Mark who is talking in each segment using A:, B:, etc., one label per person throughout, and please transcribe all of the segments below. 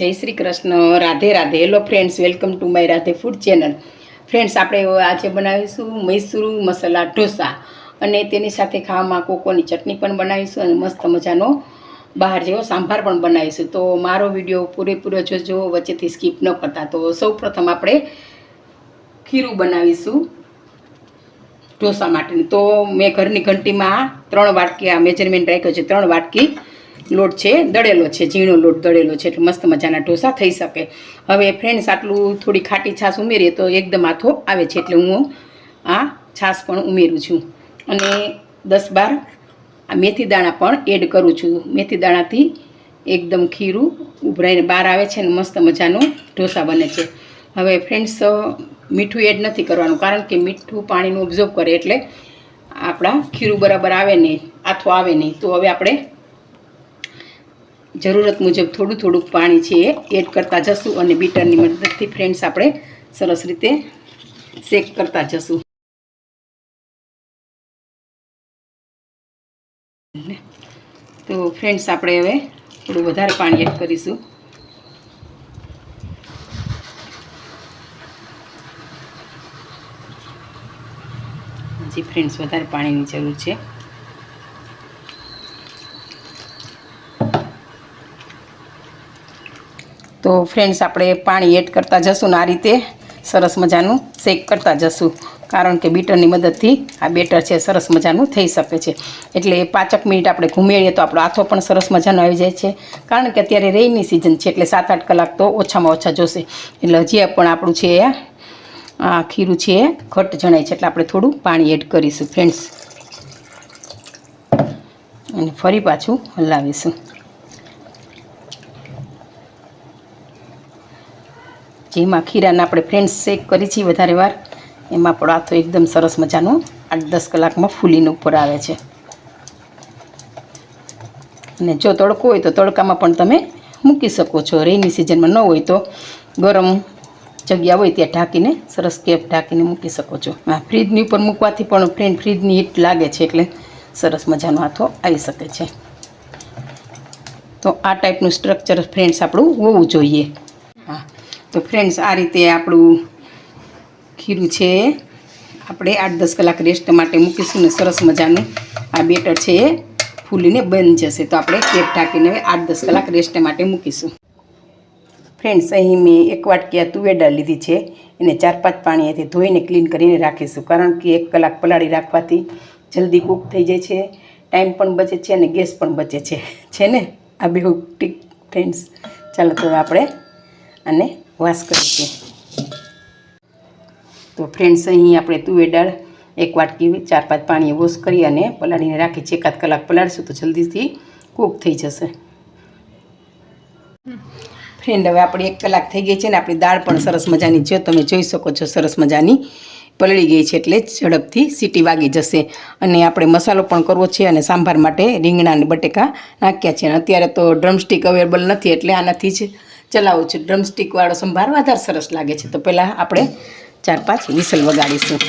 A: जय Shri Krishna. Radhe Radhe. Hello friends, welcome to my Radhe food channel. Friends, આપણે આજે બનાવીશું મૈસૂર મસાલા ઢોસા અને તેની સાથે ખાવામાં કોકોની ચટણી પણ બનાવીશું અને મસ્ત મજાનો બહાર જેવો સાંભાર પણ બનાવીશું। તો મારો વિડીયો પૂરેપૂરો જોજો, વચ્ચેથી સ્કીપ ન કરતા। તો સૌપ્રથમ આપણે ખીરું બનાવીશું ઢોસા માટેની। તો મેં ઘરની ઘંટીમાં 3 વાટકી આ મેજરમેન્ટ રાખ્યો છે। 3 વાટકી લોટ છે, દળેલો છે, ઝીણો લોટ દળેલો છે, એટલે મસ્ત મજાના ઢોસા થઈ શકે। હવે ફ્રેન્ડ્સ, આટલું થોડી ખાટી છાશ ઉમેરીએ તો એકદમ આથો આવે છે, એટલે હું આ છાશ પણ ઉમેરું છું અને 10-12 આ મેથી દાણા પણ એડ કરું છું। મેથી દાણાથી એકદમ ખીરું ઉભરાઈને બહાર આવે છે અને મસ્ત મજાનો ઢોસા બને છે। હવે ફ્રેન્ડ્સ, મીઠું એડ નથી કરવાનું, કારણ કે મીઠું પાણીનું ઓબ્ઝર્વ કરે એટલે આપણા ખીરું બરાબર આવે નહીં, આથો આવે નહીં। તો હવે આપણે જરૂરત મુજબ થોડું થોડું પાણી છે એ એડ કરતા જશું અને બીટરની મદદથી ફ્રેન્ડ્સ આપણે સરસ રીતે શેક કરતા જશું। તો ફ્રેન્ડ્સ, આપણે હવે થોડું વધારે પાણી એડ કરીશું। હજી ફ્રેન્ડ્સ વધારે પાણીની જરૂર છે। તો ફ્રેન્ડ્સ, આપણે પાણી એડ કરતા જશું ને આ રીતે સરસ મજાનું શેક કરતા જશું, કારણ કે બીટરની મદદથી આ બેટર છે સરસ મજાનું થઈ શકે છે। એટલે 5 મિનિટ આપણે ઘૂમેડીએ તો આપણો આથો પણ સરસ મજાનો આવી જાય છે, કારણ કે અત્યારે રેઈની સિઝન છે એટલે 7-8 કલાક તો ઓછામાં ઓછા જોશે। એટલે હજી પણ આપણું છે આ ખીરું છે એ ઘટ જણાય છે, એટલે આપણે થોડું પાણી એડ કરીશું ફ્રેન્ડ્સ અને ફરી પાછું હલાવીશું। જેમાં ખીરાને આપણે ફ્રેન્ડ્સ શેક કરી છે વધારે વાર, એમાં પણ આથો એકદમ સરસ મજાનો 8-10 કલાકમાં ફૂલીને ઉપર આવે છે। અને જો તડકો હોય તો તડકામાં પણ તમે મૂકી શકો છો, રેની સિઝનમાં ન હોય તો ગરમ જગ્યા હોય ત્યાં ઢાંકીને સરસ કેપ ઢાંકીને મૂકી શકો છો। હા, ફ્રીજની ઉપર મૂકવાથી પણ ફ્રેન્ડ ફ્રીજની હીટ લાગે છે એટલે સરસ મજાનો આથો આવી શકે છે। તો આ ટાઈપનું સ્ટ્રક્ચર ફ્રેન્ડ્સ આપણું હોવું જોઈએ। હા, તો ફ્રેન્ડ્સ, આ રીતે આપણું ખીરું છે આપણે 8-10 કલાક રેસ્ટ માટે મૂકીશું ને સરસ મજાનું આ બેટર છે એ ફૂલીને બની જશે। તો આપણે કેપ ઢાંકીને 8-10 કલાક રેસ્ટ માટે મૂકીશું। ફ્રેન્ડ્સ, અહીં મેં 1 વાટકી આ તુવેર દાળ લીધી છે, એને 4-5 પાણીથી ધોઈને ક્લીન કરીને રાખીશું, કારણ કે 1 કલાક પલાળી રાખવાથી જલ્દી કૂક થઈ જાય છે, ટાઈમ પણ બચે છે અને ગેસ પણ બચે છે ને આ બે ટીક ફ્રેન્ડ્સ। ચાલો તો આપણે આને વોશ કરીશું। તો ફ્રેન્ડ્સ, અહીં આપણે તુવેર દાળ 1 વાટકી 4-5 પાણીએ વોશ કરી અને પલાળીને રાખી છે। 1 કલાક પલાળીશું તો જલ્દીથી કૂક થઈ જશે। ફ્રેન્ડ, હવે આપણી 1 કલાક થઈ ગઈ છે ને આપણી દાળ પણ સરસ મજાની, જો તમે જોઈ શકો છો, સરસ મજાની પલળી ગઈ છે, એટલે ઝડપથી સીટી વાગી જશે। અને આપણે મસાલો પણ કરવો છે અને સાંભાર માટે રીંગણા અને બટેકા નાખ્યા છે। અત્યારે તો ડ્રમસ્ટિક અવેલેબલ નથી એટલે આનાથી જ ચલાવું છું। ડ્રમસ્ટિકવાળો સંભાર વધારે સરસ લાગે છે। તો પહેલાં આપણે 4-5 વિસલ વગાડીશું।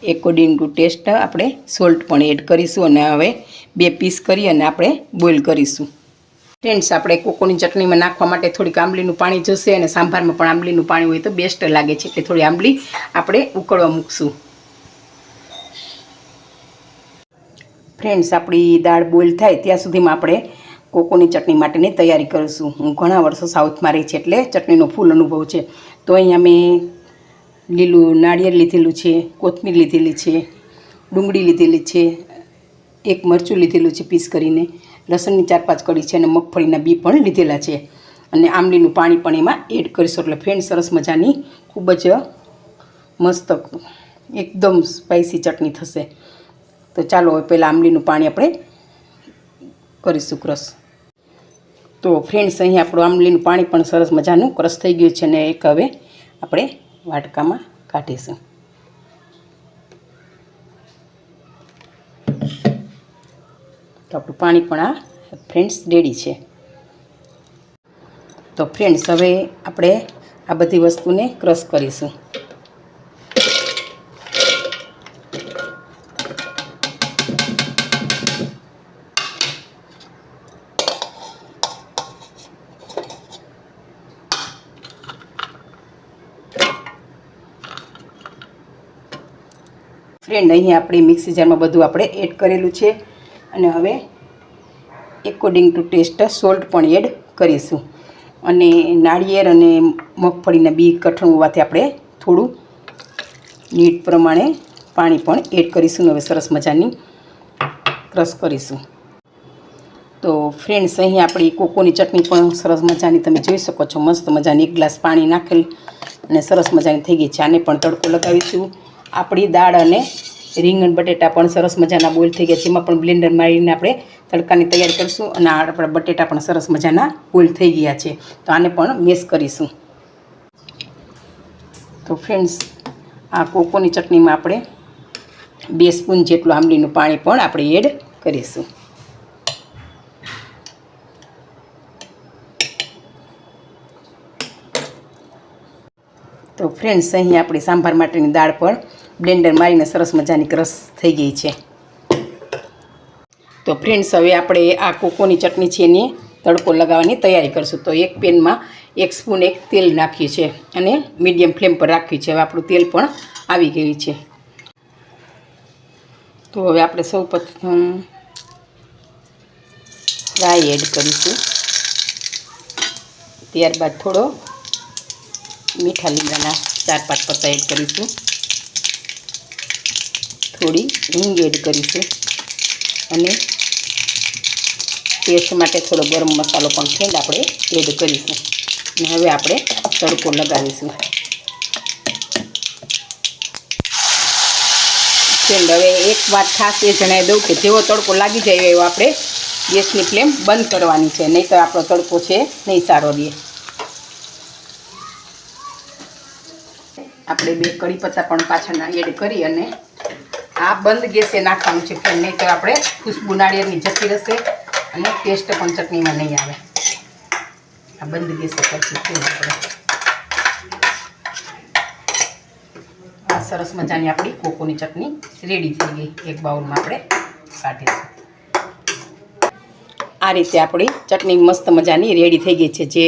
A: એકોર્ડિંગ ટુ ટેસ્ટ આપણે સોલ્ટ પણ એડ કરીશું અને હવે 2 પીસ કરી અને આપણે બોઇલ કરીશું। ફ્રેન્ડ્સ, આપણે કોકોની ચટણીમાં નાખવા માટે થોડીક આંબલીનું પાણી જશે અને સાંભારમાં પણ આંબલીનું પાણી હોય તો બેસ્ટ લાગે છે, એટલે થોડી આંબલી આપણે ઉકળવા મૂકશું। ફ્રેન્ડ્સ, આપણી દાળ બોઇલ થાય ત્યાં સુધીમાં આપણે કોકોની ચટણી માટેની તૈયારી કરીશું। હું ઘણા વર્ષો સાઉથમાં રહી છે એટલે ચટણીનો ફૂલ અનુભવ છે। તો અહીંયા મેં લીલું નાળિયેર લીધેલું છે, કોથમીર લીધેલી છે, ડુંગળી લીધેલી છે, 1 મરચું લીધેલું છે પીસ કરીને, લસણની 4-5 કળી છે અને મગફળીના બી પણ લીધેલા છે અને આંબલીનું પાણી પણ એમાં એડ કરીશું, એટલે ફ્રેન્ડ સરસ મજાની ખૂબ જ મસ્ત એકદમ સ્પાઇસી ચટણી થશે। તો ચાલો હવે પહેલાં આંબલીનું પાણી આપણે કરીશું ક્રશ। તો ફ્રેન્ડ્સ, અહીં આપણું આંબલીનું પાણી પણ સરસ મજાનું ક્રશ થઈ ગયું છે અને એક હવે આપણે વાટકામાં કાઢીશું। તો આપણું પાણી પણ આ ફ્રેન્ડ્સ રેડી છે। તો ફ્રેન્ડ્સ, હવે આપણે આ બધી વસ્તુને ક્રશ કરીશું। ફ્રેન્ડ અહીંયા આપણે મિક્સી જારમાં બધું આપણે એડ કરેલું છે અને હવે એકોર્ડિંગ ટુ ટેસ્ટ સોલ્ટ પણ એડ કરીશું. અને નાળિયેર અને મગફળીના બી કઠણ હોવાથી આપણે થોડું નીટ પ્રમાણે પાણી પણ એડ કરીશું. હવે સરસ મજાની ક્રશ કરીશું. તો ફ્રેન્ડ્સ અહીં આપણી કોકોની ચટણી પણ સરસ મજાની તમે જોઈ શકો છો. મસ્ત મજાની 1 ગ્લાસ પાણી નાખેલ અને સરસ મજાની થઈ ગઈ છે. આને પણ તડકો લગાવીશું. આપણી દાળ અને રીંગણ બટેટા પણ સરસ મજાના બોઇલ થઈ ગયા છે. એમાં પણ બ્લેન્ડર મારીને આપણે તડકાની તૈયારી કરીશું. અને આપણા બટેટા પણ સરસ મજાના બોઇલ થઈ ગયા છે. તો આને પણ મેશ કરીશું. તો ફ્રેન્ડ્સ આ કોકોની ચટણીમાં આપણે 2 સ્પૂન જેટલું આંબલીનું પાણી પણ આપણે એડ કરીશું. તો ફ્રેન્ડ્સ અહીં આપણી સાંભાર માટેની દાળ પણ બ્લેન્ડર મારીને સરસ મજાની ક્રશ થઈ ગઈ છે. તો ફ્રેન્ડ્સ હવે આપણે આ કોકોની ચટણી છે એની તડકો લગાવવાની તૈયારી કરીશું. તો એક પેનમાં 1 સ્પૂન તેલ નાખ્યું છે અને મીડિયમ ફ્લેમ પર રાખ્યું છે. હવે આપણું તેલ પણ આવી ગયું છે. તો હવે આપણે સૌ પ્રથમ રાઈ એડ કરીશું. ત્યારબાદ થોડો મીઠા લીમડાના 4-5 પત્તા એડ કરીશું. થોડી હિંગ એડ કરીશું અને ટેસ્ટ માટે થોડો ગરમ મસાલો પણ ફ્રેન્ડ આપણે એડ કરીશું. અને હવે આપણે તડકો લગાવીશું. ફ્રેન્ડ હવે એક વાત ખાસ એ જણાવી દઉં કે જેવો તડકો લાગી જાય એવો આપણે ગેસની ફ્લેમ બંધ કરવાની છે, નહીં તો આપણો તડકો છે નહીં સારો રહે. આપણે 2 કઢી પત્તા પણ પાછળના એડ કરી અને આ બંધ ગેસે નાખવાનું છે ફ્રેન્ડ, નહીં તો આપણે ખુશ્બુ નાળિયેરની જતી રહેશે અને ટેસ્ટ પણ ચટણીમાં નહીં આવે. આ બંધ ગેસે કરશું આપણે. આ સરસ મજાની આપણી કોકોની ચટણી રેડી થઈ ગઈ. એક બાઉલમાં આપણે કાઢીશું. આ રીતે આપણી ચટણી મસ્ત મજાની રેડી થઈ ગઈ છે. જે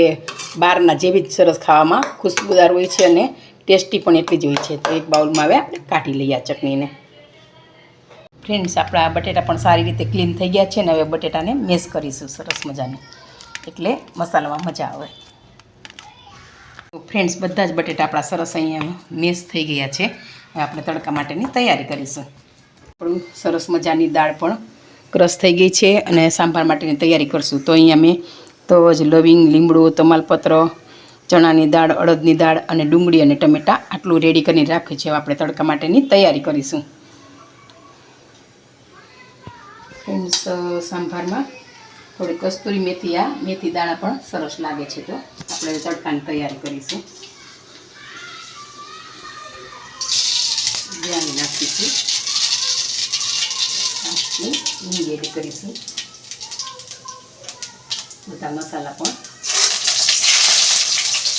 A: બહારના જેવી જ સરસ ખાવામાં ખુશ્બુદાર હોય છે અને ટેસ્ટી પણ એટલી જ હોય છે. તો એક બાઉલમાં હવે આપણે કાઢી લઈએ આ ચટણીને. ફ્રેન્ડ્સ આપણા બટેટા પણ સારી રીતે ક્લીન થઈ ગયા છે ને હવે બટેટાને મેશ કરીશું સરસ મજાને, એટલે મસાલામાં મજા આવે. તો ફ્રેન્ડ્સ બધા જ બટેટા આપણા સરસ અહીંયા મેશ થઈ ગયા છે. હવે આપણે તડકા માટેની તૈયારી કરીશું. આપણું સરસ મજાની દાળ પણ ક્રશ થઈ ગઈ છે અને સાંભાર માટેની તૈયારી કરીશું. તો અહીંયા મેં તજ, લવિંગ, લીમડો, તમાલપત્ર, ચણાની દાળ, અડદની દાળ અને ડુંગળી અને ટમેટાં આટલું રેડી કરીને રાખ્યું છે. આપણે તડકા માટેની તૈયારી કરીશું. ફ્રેન્ડ્સ સાંભારમાં થોડી કસ્તુરી મેથી, આ મેથી દાણા પણ સરસ લાગે છે. તો આપણે તડકાની તૈયારી કરીશું. ધ્યાન નાખીશું. હિંગ એડ કરીશું. બધા મસાલા પણ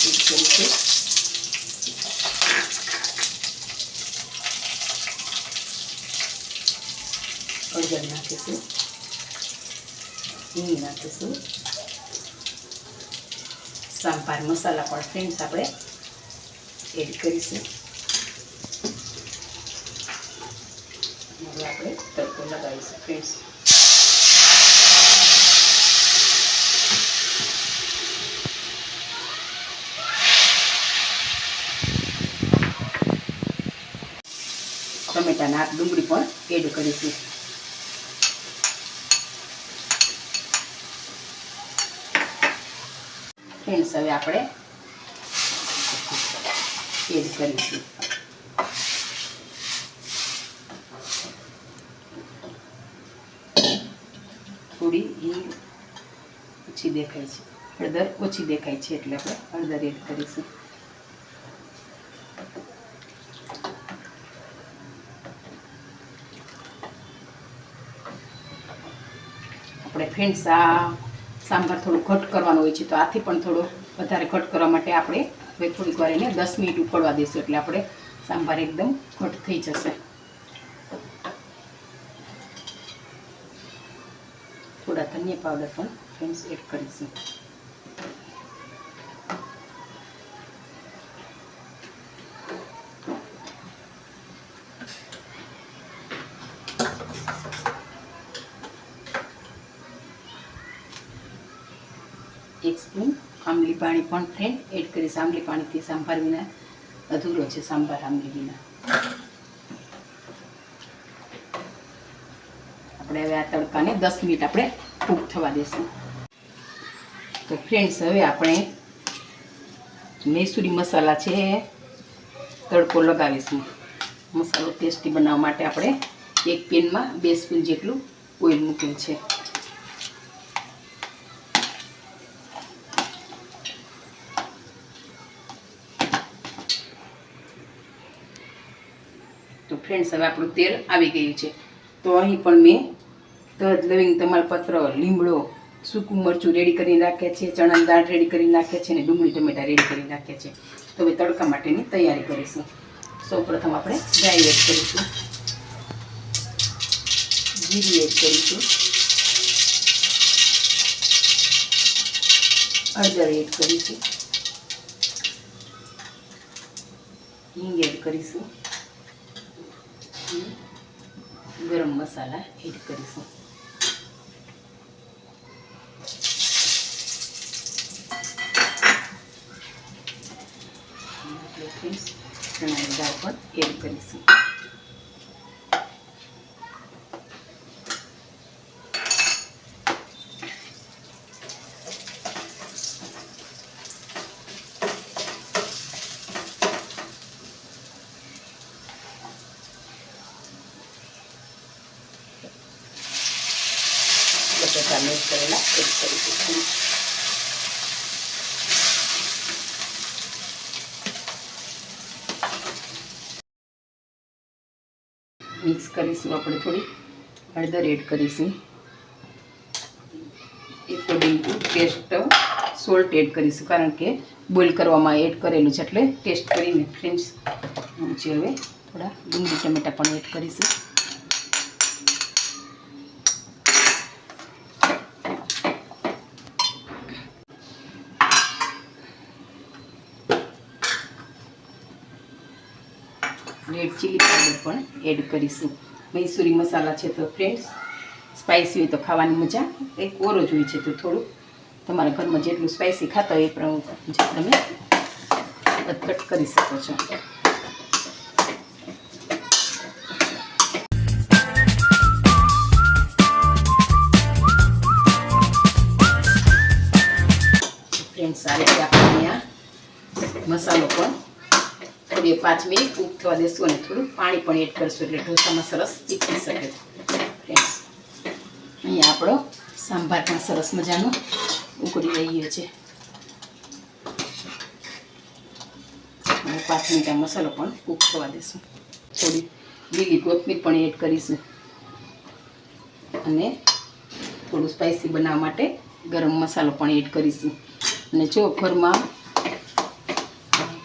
A: એડ કરીશું. હળદર નાખીશું. હિંગ નાખીશું. સાંભાર મસાલા પણ ફ્રેન્ડ્સ આપણે એડ કરીશું. હવે આપણે તડકો લગાવીશું ફ્રેન્ડ્સ. ટમેટાના ડુંગળી પણ એડ કરીશું. ફ્રેન્ડ્સ હવે આપણે એડ કરીશું. થોડી હિંગ ઓછી દેખાય છે, હળદર ઓછી દેખાય છે એટલે આપણે હળદર એડ કરીશું. આપણે ફ્રેન્ડ્સ આ સાંભાર થોડું ઘટ કરવાનું હોય છે, તો આથી પણ થોડું વધારે ઘટ કરવા માટે આપણે હવે થોડીક વાર એને 10 મિનિટ ઉકળવા દઈશું, એટલે આપણે સાંભાર એકદમ ઘટ થઈ જશે. થોડા ધનિયા પાવડર પણ ફ્રેન્ડ્સ એડ કરીશું. સ્પૂન આંબલી પાણી પણ ફ્રેન્ડ એડ કરીશ. આંબલી પાણીથી સાંભાર વિના અધૂરો છે સાંભાર આંબલી વિના. આપણે હવે આ તડકાને 10 મિનિટ આપણે કૂક થવા દેશું. તો ફ્રેન્ડ્સ હવે આપણે મૈસૂરી મસાલા છે તડકો લગાવીશું. મસાલો ટેસ્ટી બનાવવા માટે આપણે એક પેનમાં 2 સ્પૂન જેટલું ઓઇલ મૂકેલ છે. તો ફ્રેન્ડ્સ હવે આપણું તેલ આવી ગયું છે. તો અહીં પણ મેં તજ, લવિંગ, તમાલપત્ર, લીમડો, સૂકું મરચું રેડી કરીને રાખ્યા છે, ચણાની દાળ રેડી કરીને રાખ્યા છે અને ડુંગળી ટમેટા રેડી કરીને રાખ્યા છે. તો હવે તડકા માટેની તૈયારી કરીશું. સૌપ્રથમ આપણે રાઈ એડ કરીશું, જીરું એડ કરીશું, હળદર એડ કરીશું, હિંગ એડ કરીશું, ગરમ મસાલા એડ કરીશું. ચણાની દાળ પણ એડ કરીશું. બટાકા મેશ કરેલા એડ કરીશું. મિક્સ કરીશું. આપણે થોડી હળદર એડ કરીશું. According to taste salt add કરીશું, કારણ કે બોઇલ કરવામાં એડ કરેલું છે એટલે ટેસ્ટ કરીને ફ્રેન્ડ્સ છે. હવે થોડા ડુંગળી ટમેટા પણ એડ કરીશું. રેડ ચીલી પાવડર પણ એડ કરીશું. મૈસૂરી મસાલા છે તો ફ્રેન્ડ્સ સ્પાઇસી હોય તો ખાવાની મજા એક ઓર જ હોય છે. તો થોડું તમારા ઘરમાં જેટલું સ્પાઇસી ખાતા હોય એ પ્રમાણે તમે કટ કરી શકો છો. ફ્રેન્ડ્સ આ રીતે આપણે અહીંયા મસાલો પણ 5 મિનિટ કૂક થવા દેશું અને થોડું પાણી પણ એડ કરશું એટલે ઢોસામાં સરસ ચીપકી શકે. ફ્રેન્ડ્સ અહીંયા આપણો સાંભાર પણ સરસ મજાનો ઉકળી રહ્યો છે. અને 5 મિનિટ આ મસાલો પણ કૂક થવા દેશું. થોડી લીલી કોથમીર પણ એડ કરીશું અને થોડું સ્પાઇસી બનાવવા માટે ગરમ મસાલો પણ એડ કરીશું. અને જો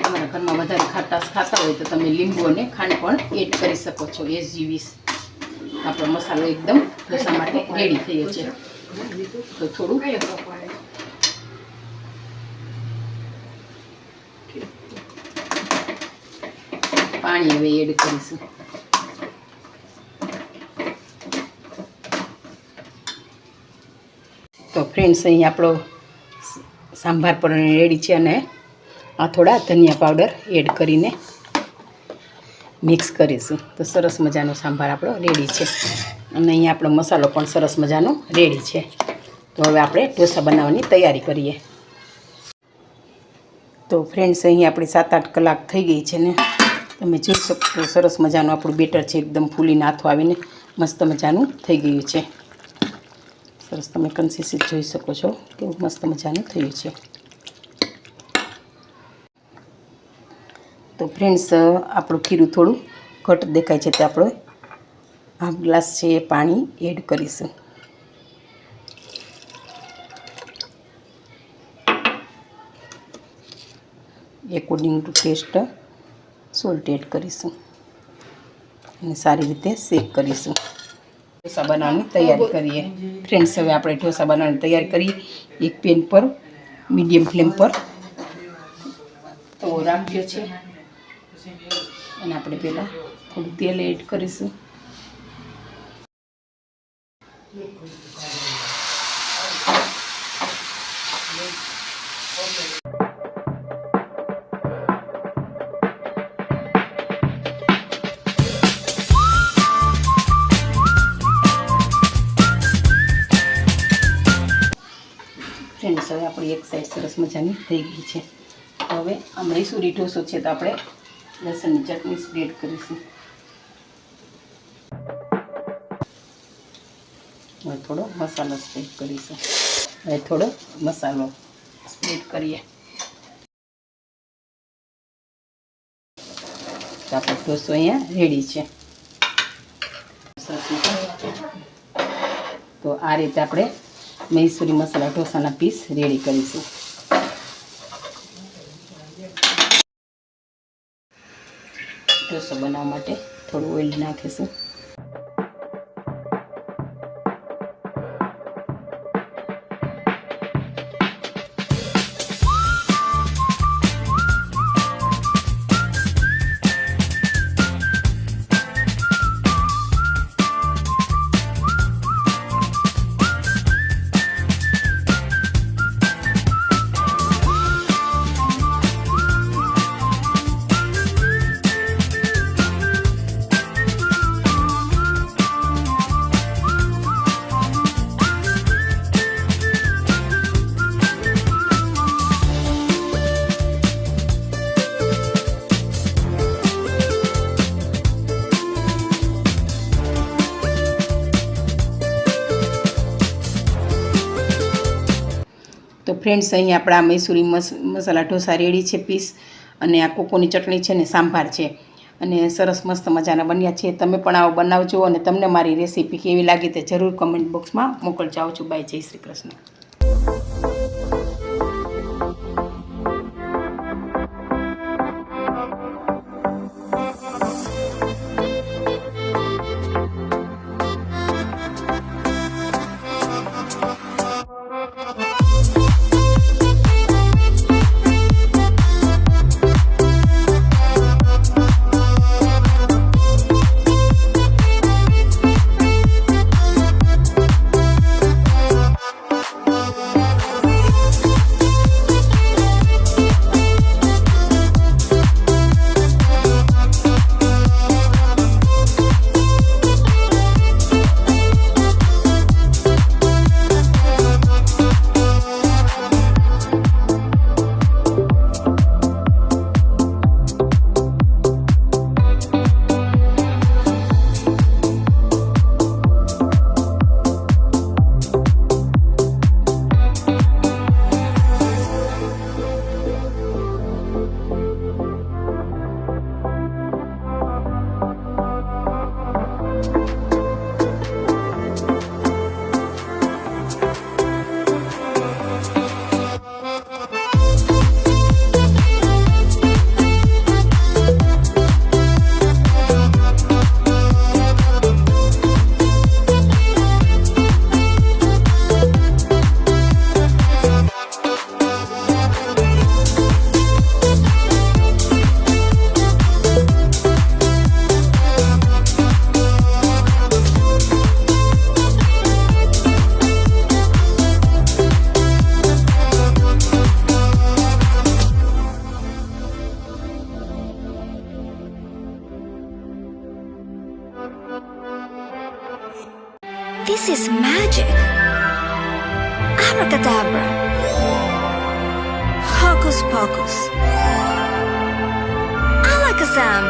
A: તમારા ઘરમાં વધારે ખાટાશ ખાતા હોય તો તમે લીંબુ અને ખાંડ પણ એડ કરી શકો છો. As you wish. આપણો મસાલો એકદમ ઢોસા માટે રેડી થયો છે. તો થોડું પાણી હવે એડ કરીશું. તો ફ્રેન્ડ્સ અહીં આપણો સાંભાર પણ રેડી છે અને આ થોડા ધનિયા પાવડર એડ કરીને મિક્સ કરીશું. તો સરસ મજાનો સાંભાર આપણો રેડી છે અને અહીંયા આપણો મસાલો પણ સરસ મજાનો રેડી છે. તો હવે આપણે ઢોસા બનાવવાની તૈયારી કરીએ. તો ફ્રેન્ડ્સ અહીં આપણી 7-8 કલાક થઈ ગઈ છે ને તમે જોઈ શકો છો સરસ મજાનું આપણું બેટર છે. એકદમ ફૂલીને હાથો આવીને મસ્ત મજાનું થઈ ગયું છે. સરસ તમે કન્સિસ્ટન્સી જોઈ શકો છો કેવું મસ્ત મજાનું થયું છે. તો ફ્રેન્ડ્સ આપણું ખીરું થોડું ઘટ દેખાય છે તો આપણે હાફ ગ્લાસ છે એ પાણી એડ કરીશું. According to taste salt add કરીશું અને સારી રીતે શેક કરીશું. ઢોસા બનાવવાની તૈયારી કરીએ. ફ્રેન્ડ્સ હવે આપણે ઢોસા બનાવવાની તૈયારી કરી. એક પેન પર મીડિયમ ફ્લેમ પર તવો રાખ્યો છે અને આપણે પહેલાં થોડું તેલ એડ કરીશું. આપણી એક સાઈડ સરસ મજાની થઈ ગઈ છે. હવે આ મૈસૂરી ઢોસો છે તો આપણે લસણની ચટણી સ્પ્રેડ કરીશું. હવે થોડો મસાલો સ્પ્રેડ કરીશું. હવે થોડો મસાલો સ્પ્રેડ કરીએ તો આપણો ઢોસો અહીંયા રેડી છે. તો આ રીતે આપણે મૈસૂરી મસાલા ઢોસાના પીસ રેડી કરીશું. ઢોસો બનાવવા માટે થોડું ઓઇલ નાખીશું. તો ફ્રેન્ડ્સ, અહીં આપણા મૈસૂરી મસાલા ઢોસા રેડી છે પીસ, અને આ કોકોની ચટણી છે ને સાંભાર છે, અને સરસ મસ્ત મજાના બન્યા છે. તમે પણ આવો બનાવજો, અને તમને મારી રેસીપી કેવી લાગી તે જરૂર કમેન્ટ બોક્સમાં મોકલજો. આવજો. બાય. જય Shri Krishna.
B: This is magic. Abracadabra. Hocus pocus. Alakazam.